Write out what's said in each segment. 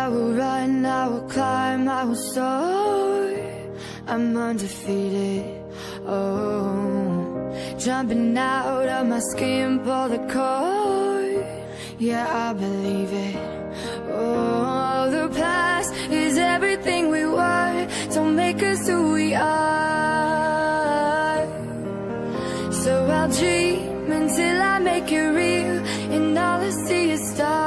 I will run, I will climb, I will soar. I'm undefeated, oh. Jumping out of my skin, pull the cord. Yeah, I believe it. Oh, the past is everything we were. Don't make us who we are. So I'll dream until I make it real, and all I see is stars.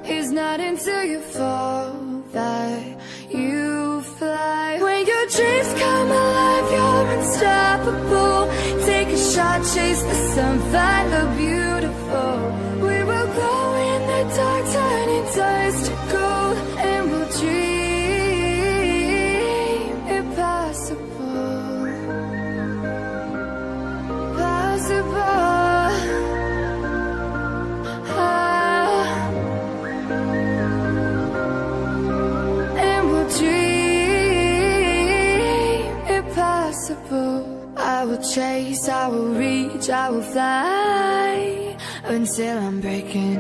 It's not until you fall that you fly. When your dreams come alive, you're unstoppable. Take a shot, chase the sun, find the beautiful. We will glow in the dark, turning dust to gold, and we'll dream impossible. Possible. And we'll dream impossible. I will chase, I will reach, I will fly, until I'm breaking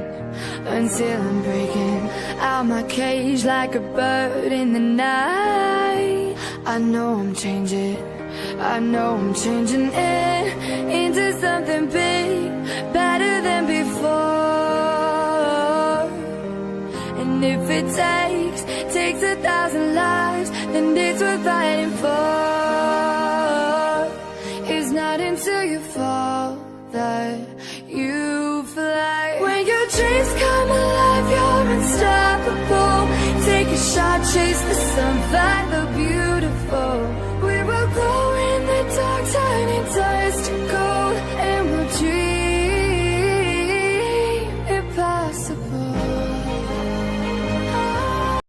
out my cage like a bird in the night. I know I'm changing into something big, better than before. And if it takes 1,000 lives, then it's worth fighting for. It's not until you fall that you fly. When your dreams come alive, you're unstoppable. Take a shot, chase the sun, find the